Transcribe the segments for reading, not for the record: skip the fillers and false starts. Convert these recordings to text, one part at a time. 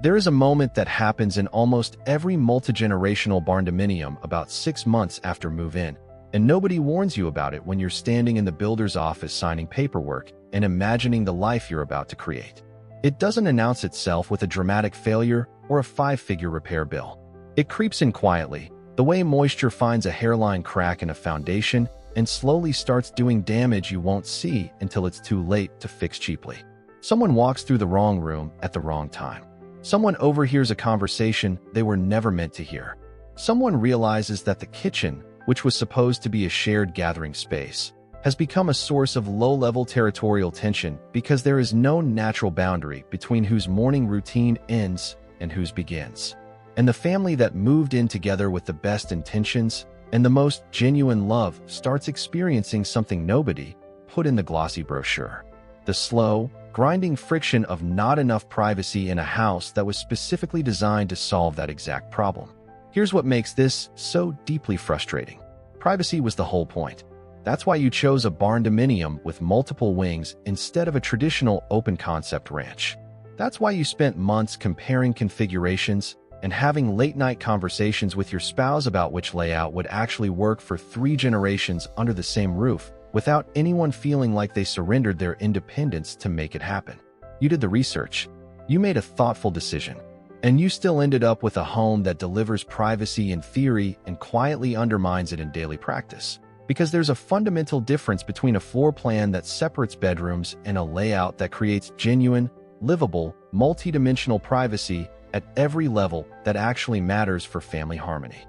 There is a moment that happens in almost every multigenerational barndominium about 6 months after move-in, and nobody warns you about it when you're standing in the builder's office signing paperwork and imagining the life you're about to create. It doesn't announce itself with a dramatic failure or a 5-figure repair bill. It creeps in quietly, the way moisture finds a hairline crack in a foundation and slowly starts doing damage you won't see until it's too late to fix cheaply. Someone walks through the wrong room at the wrong time. Someone overhears a conversation they were never meant to hear. Someone realizes that the kitchen, which was supposed to be a shared gathering space, has become a source of low-level territorial tension because there is no natural boundary between whose morning routine ends and whose begins. And the family that moved in together with the best intentions and the most genuine love starts experiencing something nobody put in the glossy brochure: the slow, grinding friction of not enough privacy in a house that was specifically designed to solve that exact problem. Here's what makes this so deeply frustrating. Privacy was the whole point. That's why you chose a barndominium with multiple wings instead of a traditional open-concept ranch. That's why you spent months comparing configurations and having late-night conversations with your spouse about which layout would actually work for 3 generations under the same roof, without anyone feeling like they surrendered their independence to make it happen. You did the research. You made a thoughtful decision. And you still ended up with a home that delivers privacy in theory and quietly undermines it in daily practice. Because there's a fundamental difference between a floor plan that separates bedrooms and a layout that creates genuine, livable, multidimensional privacy at every level that actually matters for family harmony.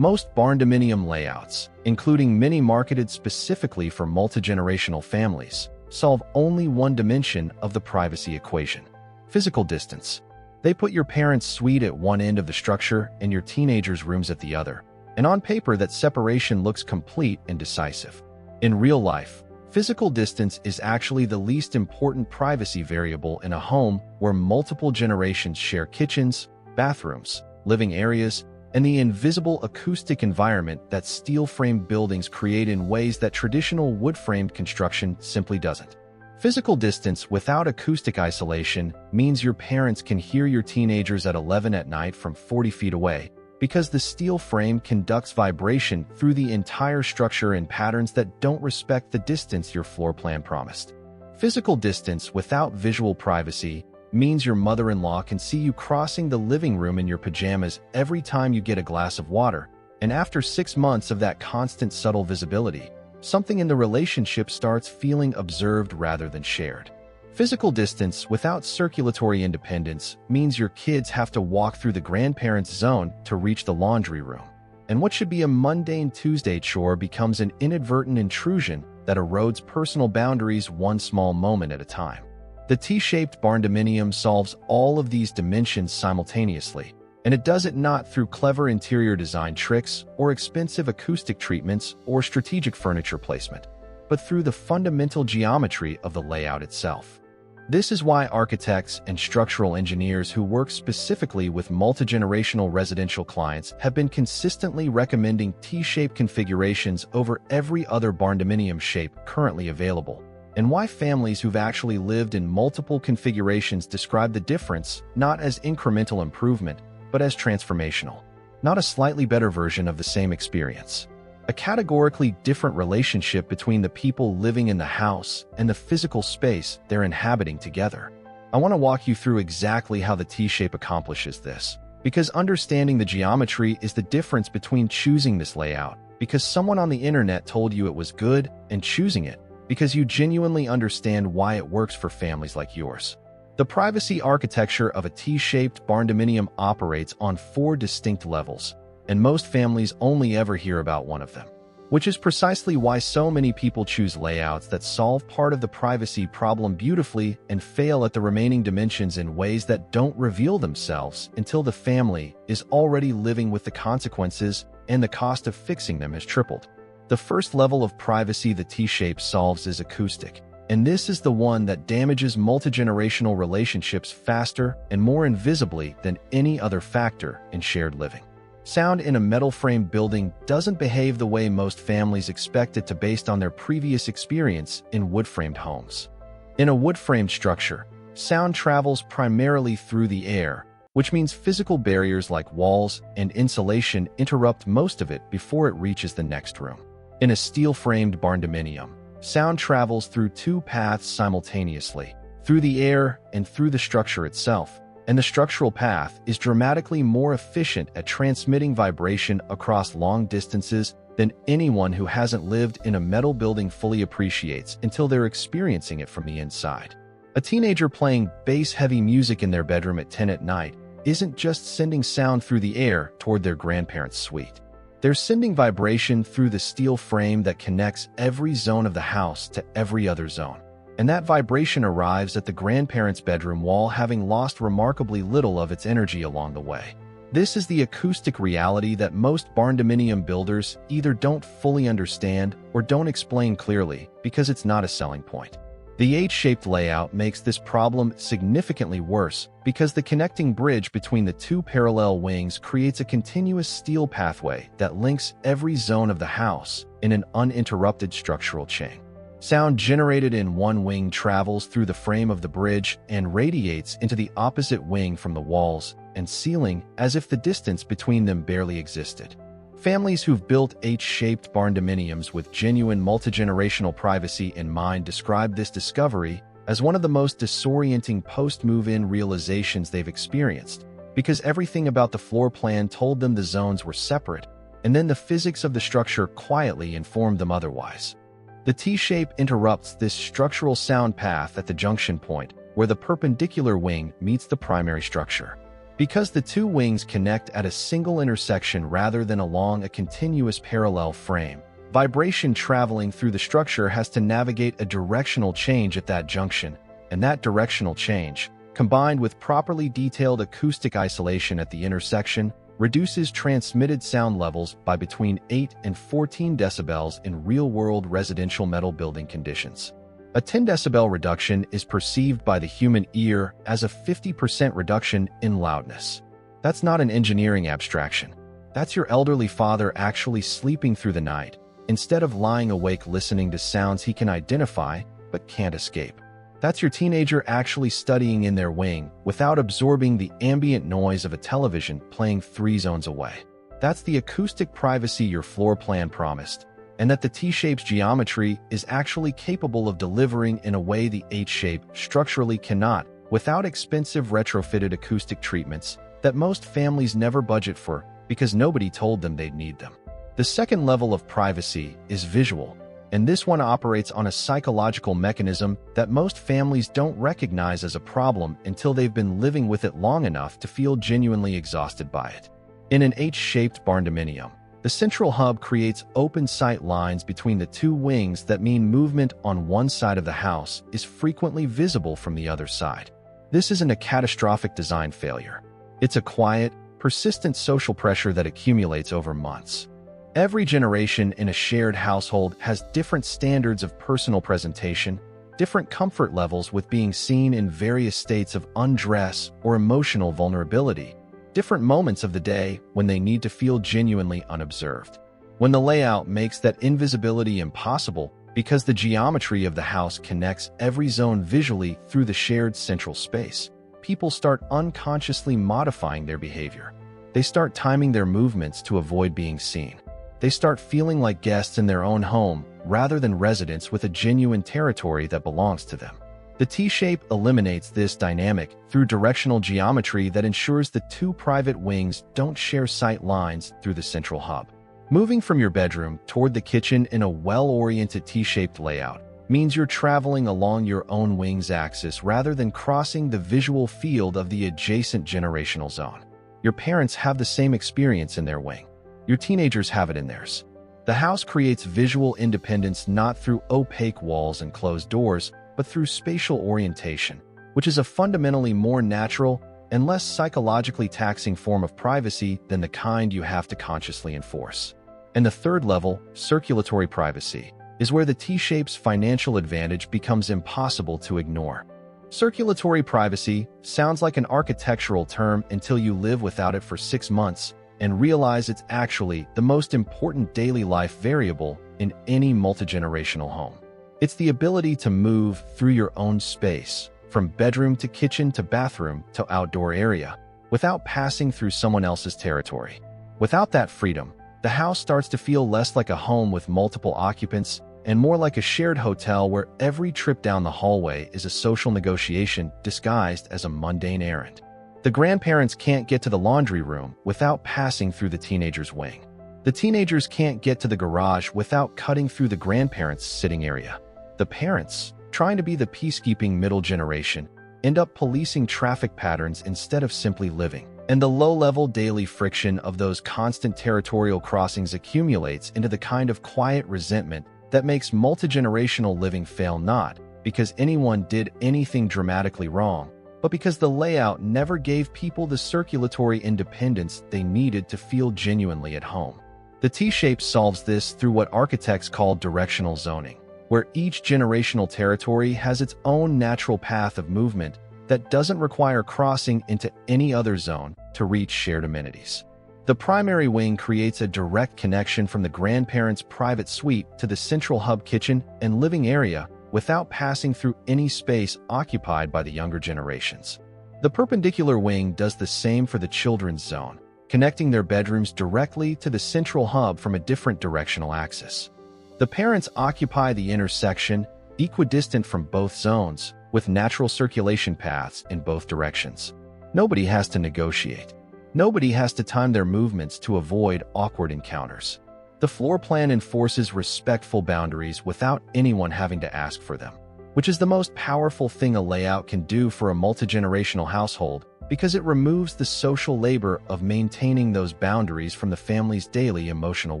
Most barndominium layouts, including many marketed specifically for multigenerational families, solve only one dimension of the privacy equation: physical distance. They put your parents' suite at one end of the structure and your teenagers' rooms at the other, and on paper that separation looks complete and decisive. In real life, physical distance is actually the least important privacy variable in a home where multiple generations share kitchens, bathrooms, living areas, and the invisible acoustic environment that steel-framed buildings create in ways that traditional wood-framed construction simply doesn't. Physical distance without acoustic isolation means your parents can hear your teenagers at 11 at night from 40 feet away, because the steel frame conducts vibration through the entire structure in patterns that don't respect the distance your floor plan promised. Physical distance without visual privacy means your mother-in-law can see you crossing the living room in your pajamas every time you get a glass of water, and after 6 months of that constant subtle visibility, something in the relationship starts feeling observed rather than shared. Physical distance without circulatory independence means your kids have to walk through the grandparents' zone to reach the laundry room, and what should be a mundane Tuesday chore becomes an inadvertent intrusion that erodes personal boundaries one small moment at a time. The T-shaped barndominium solves all of these dimensions simultaneously, and it does it not through clever interior design tricks or expensive acoustic treatments or strategic furniture placement, but through the fundamental geometry of the layout itself. This is why architects and structural engineers who work specifically with multigenerational residential clients have been consistently recommending T-shaped configurations over every other barndominium shape currently available, and why families who've actually lived in multiple configurations describe the difference not as incremental improvement, but as transformational, not a slightly better version of the same experience. A categorically different relationship between the people living in the house and the physical space they're inhabiting together. I want to walk you through exactly how the T-shape accomplishes this, because understanding the geometry is the difference between choosing this layout because someone on the internet told you it was good and choosing it because you genuinely understand why it works for families like yours. The privacy architecture of a T-shaped barndominium operates on 4 distinct levels, and most families only ever hear about one of them, which is precisely why so many people choose layouts that solve part of the privacy problem beautifully and fail at the remaining dimensions in ways that don't reveal themselves until the family is already living with the consequences and the cost of fixing them has tripled. The first level of privacy the T-shape solves is acoustic, and this is the one that damages multigenerational relationships faster and more invisibly than any other factor in shared living. Sound in a metal-framed building doesn't behave the way most families expect it to based on their previous experience in wood-framed homes. In a wood-framed structure, sound travels primarily through the air, which means physical barriers like walls and insulation interrupt most of it before it reaches the next room. In a steel-framed barndominium, sound travels through two paths simultaneously, through the air and through the structure itself, and the structural path is dramatically more efficient at transmitting vibration across long distances than anyone who hasn't lived in a metal building fully appreciates until they're experiencing it from the inside. A teenager playing bass-heavy music in their bedroom at 10 at night isn't just sending sound through the air toward their grandparents' suite. They're sending vibration through the steel frame that connects every zone of the house to every other zone. And that vibration arrives at the grandparents' bedroom wall having lost remarkably little of its energy along the way. This is the acoustic reality that most barndominium builders either don't fully understand or don't explain clearly because it's not a selling point. The H-shaped layout makes this problem significantly worse because the connecting bridge between the two parallel wings creates a continuous steel pathway that links every zone of the house in an uninterrupted structural chain. Sound generated in one wing travels through the frame of the bridge and radiates into the opposite wing from the walls and ceiling as if the distance between them barely existed. Families who've built H-shaped barndominiums with genuine multigenerational privacy in mind describe this discovery as one of the most disorienting post-move-in realizations they've experienced, because everything about the floor plan told them the zones were separate, and then the physics of the structure quietly informed them otherwise. The T-shape interrupts this structural sound path at the junction point, where the perpendicular wing meets the primary structure. Because the two wings connect at a single intersection rather than along a continuous parallel frame, vibration traveling through the structure has to navigate a directional change at that junction, and that directional change, combined with properly detailed acoustic isolation at the intersection, reduces transmitted sound levels by between 8 and 14 decibels in real-world residential metal building conditions. A 10 decibel reduction is perceived by the human ear as a 50% reduction in loudness. That's not an engineering abstraction. That's your elderly father actually sleeping through the night, instead of lying awake listening to sounds he can identify but can't escape. That's your teenager actually studying in their wing without absorbing the ambient noise of a television playing 3 zones away. That's the acoustic privacy your floor plan promised, and that the T-shape's geometry is actually capable of delivering in a way the H-shape structurally cannot, without expensive retrofitted acoustic treatments that most families never budget for because nobody told them they'd need them. The second level of privacy is visual, and this one operates on a psychological mechanism that most families don't recognize as a problem until they've been living with it long enough to feel genuinely exhausted by it. In an H-shaped barndominium, the central hub creates open sight lines between the two wings that mean movement on one side of the house is frequently visible from the other side. This isn't a catastrophic design failure. It's a quiet, persistent social pressure that accumulates over months. Every generation in a shared household has different standards of personal presentation, different comfort levels with being seen in various states of undress or emotional vulnerability, different moments of the day when they need to feel genuinely unobserved. When the layout makes that invisibility impossible because the geometry of the house connects every zone visually through the shared central space, people start unconsciously modifying their behavior. They start timing their movements to avoid being seen. They start feeling like guests in their own home rather than residents with a genuine territory that belongs to them. The T-shape eliminates this dynamic through directional geometry that ensures the two private wings don't share sight lines through the central hub. Moving from your bedroom toward the kitchen in a well-oriented T-shaped layout means you're traveling along your own wing's axis rather than crossing the visual field of the adjacent generational zone. Your parents have the same experience in their wing. Your teenagers have it in theirs. The house creates visual independence not through opaque walls and closed doors, but through spatial orientation, which is a fundamentally more natural and less psychologically taxing form of privacy than the kind you have to consciously enforce. And the third level, circulatory privacy, is where the T-shape's financial advantage becomes impossible to ignore. Circulatory privacy sounds like an architectural term until you live without it for 6 months and realize it's actually the most important daily life variable in any multigenerational home. It's the ability to move through your own space, from bedroom to kitchen to bathroom to outdoor area, without passing through someone else's territory. Without that freedom, the house starts to feel less like a home with multiple occupants and more like a shared hotel where every trip down the hallway is a social negotiation disguised as a mundane errand. The grandparents can't get to the laundry room without passing through the teenager's wing. The teenagers can't get to the garage without cutting through the grandparents' sitting area. The parents, trying to be the peacekeeping middle generation, end up policing traffic patterns instead of simply living. And the low-level daily friction of those constant territorial crossings accumulates into the kind of quiet resentment that makes multigenerational living fail, not because anyone did anything dramatically wrong, but because the layout never gave people the circulatory independence they needed to feel genuinely at home. The T-shape solves this through what architects call directional zoning, where each generational territory has its own natural path of movement that doesn't require crossing into any other zone to reach shared amenities. The primary wing creates a direct connection from the grandparents' private suite to the central hub kitchen and living area without passing through any space occupied by the younger generations. The perpendicular wing does the same for the children's zone, connecting their bedrooms directly to the central hub from a different directional axis. The parents occupy the intersection, equidistant from both zones, with natural circulation paths in both directions. Nobody has to negotiate. Nobody has to time their movements to avoid awkward encounters. The floor plan enforces respectful boundaries without anyone having to ask for them, which is the most powerful thing a layout can do for a multigenerational household because it removes the social labor of maintaining those boundaries from the family's daily emotional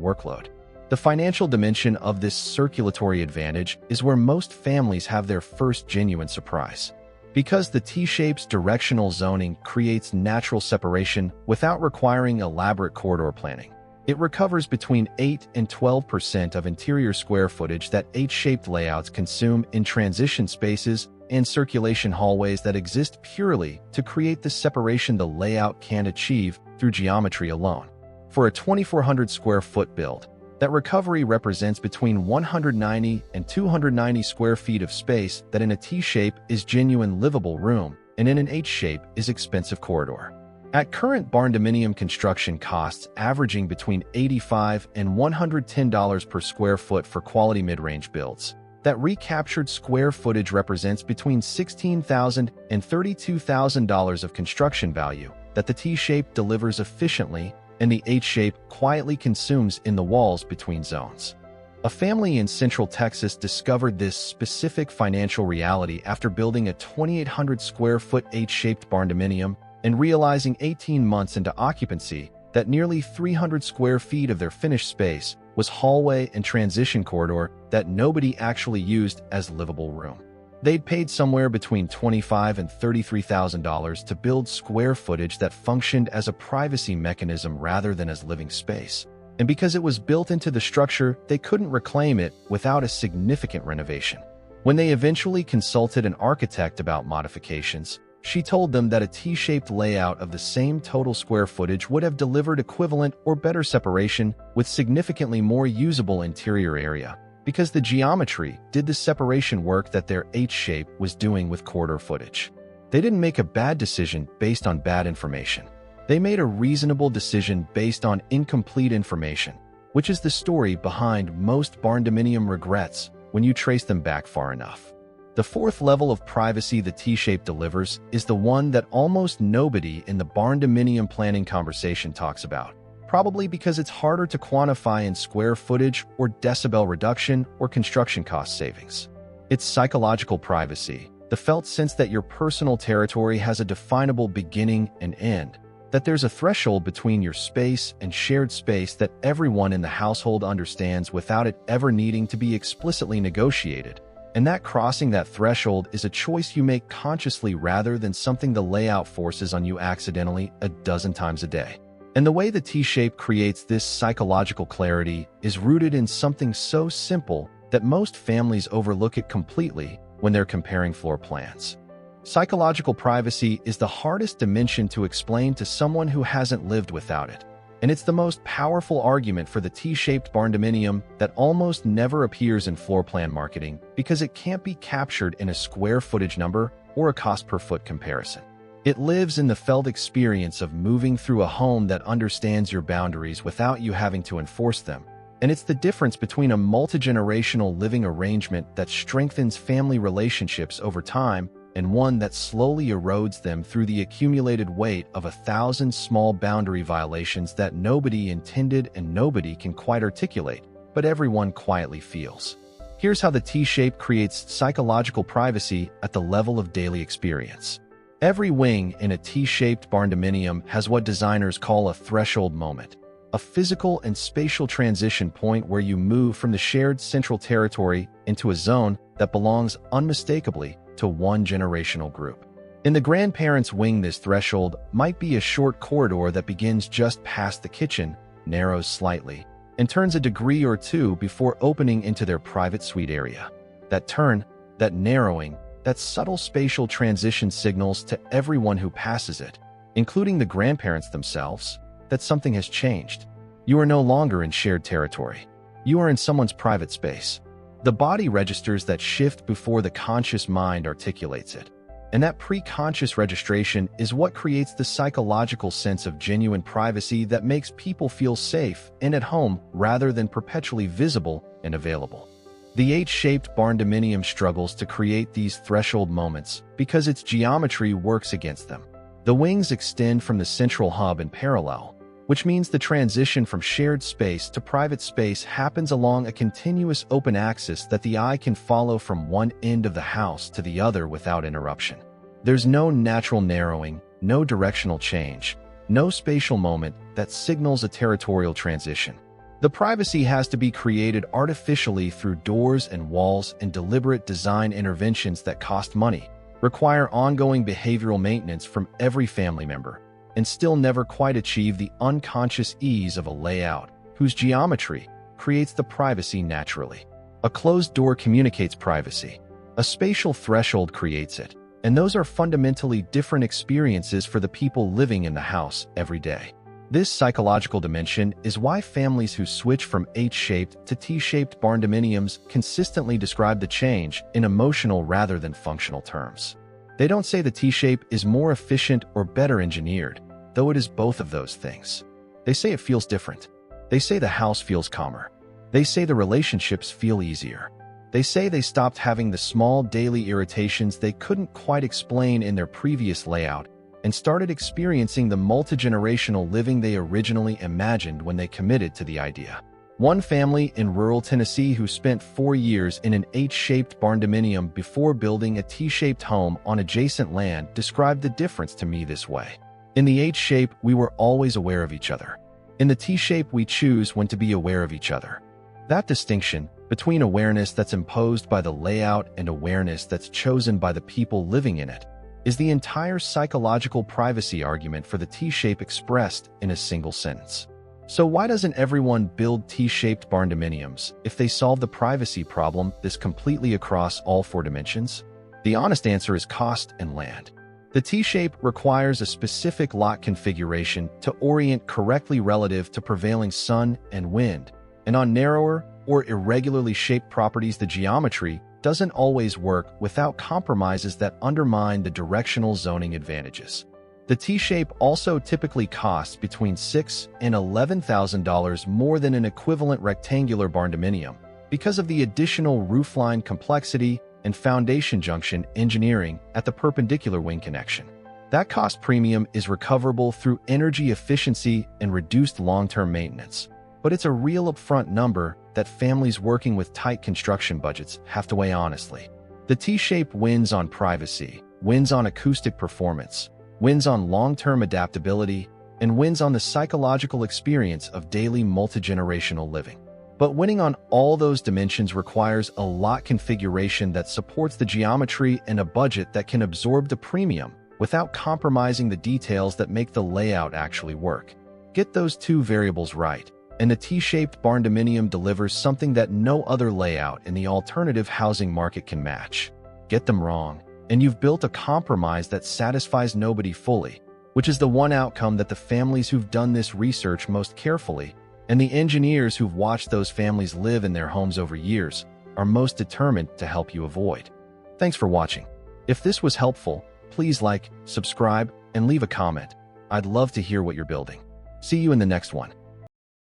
workload. The financial dimension of this circulatory advantage is where most families have their first genuine surprise. Because the T-shape's directional zoning creates natural separation without requiring elaborate corridor planning, it recovers between 8 and 12% of interior square footage that H-shaped layouts consume in transition spaces and circulation hallways that exist purely to create the separation the layout can't achieve through geometry alone. For a 2,400 square foot build, that recovery represents between 190 and 290 square feet of space that in a T-shape is genuine livable room and in an H-shape is expensive corridor. At current Barndominium construction costs averaging between $85 and $110 per square foot for quality mid-range builds, that recaptured square footage represents between $16,000 and $32,000 of construction value that the T-shape delivers efficiently and the H-shape quietly consumes in the walls between zones. A family in Central Texas discovered this specific financial reality after building a 2,800 square foot H-shaped barndominium and realizing 18 months into occupancy that nearly 300 square feet of their finished space was hallway and transition corridor that nobody actually used as livable room. They'd paid somewhere between $25,000 and $33,000 to build square footage that functioned as a privacy mechanism rather than as living space. And because it was built into the structure, they couldn't reclaim it without a significant renovation. When they eventually consulted an architect about modifications, she told them that a T-shaped layout of the same total square footage would have delivered equivalent or better separation with significantly more usable interior area, because the geometry did the separation work that their H-shape was doing with corridor footage. They didn't make a bad decision based on bad information. They made a reasonable decision based on incomplete information, which is the story behind most barndominium regrets when you trace them back far enough. The fourth level of privacy the T-shape delivers is the one that almost nobody in the barndominium planning conversation talks about. Probably because it's harder to quantify in square footage or decibel reduction or construction cost savings. It's psychological privacy, the felt sense that your personal territory has a definable beginning and end, that there's a threshold between your space and shared space that everyone in the household understands without it ever needing to be explicitly negotiated, and that crossing that threshold is a choice you make consciously rather than something the layout forces on you accidentally a dozen times a day. And the way the T-shape creates this psychological clarity is rooted in something so simple that most families overlook it completely when they're comparing floor plans. Psychological privacy is the hardest dimension to explain to someone who hasn't lived without it, and it's the most powerful argument for the T-shaped barndominium that almost never appears in floor plan marketing because it can't be captured in a square footage number or a cost per foot comparison. It lives in the felt experience of moving through a home that understands your boundaries without you having to enforce them. And it's the difference between a multi-generational living arrangement that strengthens family relationships over time and one that slowly erodes them through the accumulated weight of 1,000 small boundary violations that nobody intended and nobody can quite articulate, but everyone quietly feels. Here's how the T-shape creates psychological privacy at the level of daily experience. Every wing in a T-shaped barndominium has what designers call a threshold moment, a physical and spatial transition point where you move from the shared central territory into a zone that belongs unmistakably to one generational group. In the grandparents' wing, this threshold might be a short corridor that begins just past the kitchen, narrows slightly, and turns a degree or two before opening into their private suite area. That turn, that narrowing, that subtle spatial transition signals to everyone who passes it, including the grandparents themselves, that something has changed. You are no longer in shared territory. You are in someone's private space. The body registers that shift before the conscious mind articulates it. And that pre-conscious registration is what creates the psychological sense of genuine privacy that makes people feel safe and at home rather than perpetually visible and available. The H-shaped barndominium struggles to create these threshold moments because its geometry works against them. The wings extend from the central hub in parallel, which means the transition from shared space to private space happens along a continuous open axis that the eye can follow from one end of the house to the other without interruption. There's no natural narrowing, no directional change, no spatial moment that signals a territorial transition. The privacy has to be created artificially through doors and walls and deliberate design interventions that cost money, require ongoing behavioral maintenance from every family member, and still never quite achieve the unconscious ease of a layout whose geometry creates the privacy naturally. A closed door communicates privacy. A spatial threshold creates it. And those are fundamentally different experiences for the people living in the house every day. This psychological dimension is why families who switch from H-shaped to T-shaped barndominiums consistently describe the change in emotional rather than functional terms. They don't say the T-shape is more efficient or better engineered, though it is both of those things. They say it feels different. They say the house feels calmer. They say the relationships feel easier. They say they stopped having the small daily irritations they couldn't quite explain in their previous layout and started experiencing the multi-generational living they originally imagined when they committed to the idea. One family in rural Tennessee who spent 4 years in an H-shaped barndominium before building a T-shaped home on adjacent land described the difference to me this way. In the H-shape, we were always aware of each other. In the T-shape, we choose when to be aware of each other. That distinction, between awareness that's imposed by the layout and awareness that's chosen by the people living in it, is the entire psychological privacy argument for the T-shape expressed in a single sentence. So why doesn't everyone build T-shaped barndominiums if they solve the privacy problem this completely across all 4 dimensions? The honest answer is cost and land. The T-shape requires a specific lot configuration to orient correctly relative to prevailing sun and wind, and on narrower or irregularly shaped properties, the geometry doesn't always work without compromises that undermine the directional zoning advantages. The T-shape also typically costs between $6,000 and $11,000 more than an equivalent rectangular barndominium because of the additional roofline complexity and foundation junction engineering at the perpendicular wing connection. That cost premium is recoverable through energy efficiency and reduced long-term maintenance, but it's a real upfront number that families working with tight construction budgets have to weigh honestly. The T-shape wins on privacy, wins on acoustic performance, wins on long-term adaptability, and wins on the psychological experience of daily multi-generational living. But winning on all those dimensions requires a lot configuration that supports the geometry and a budget that can absorb the premium without compromising the details that make the layout actually work. Get those 2 variables right, and the T-shaped barndominium delivers something that no other layout in the alternative housing market can match. Get them wrong, and you've built a compromise that satisfies nobody fully, which is the one outcome that the families who've done this research most carefully and the engineers who've watched those families live in their homes over years are most determined to help you avoid. Thanks for watching. If this was helpful, Please like, subscribe, and leave a comment. I'd love to hear what you're building. See you in the next one.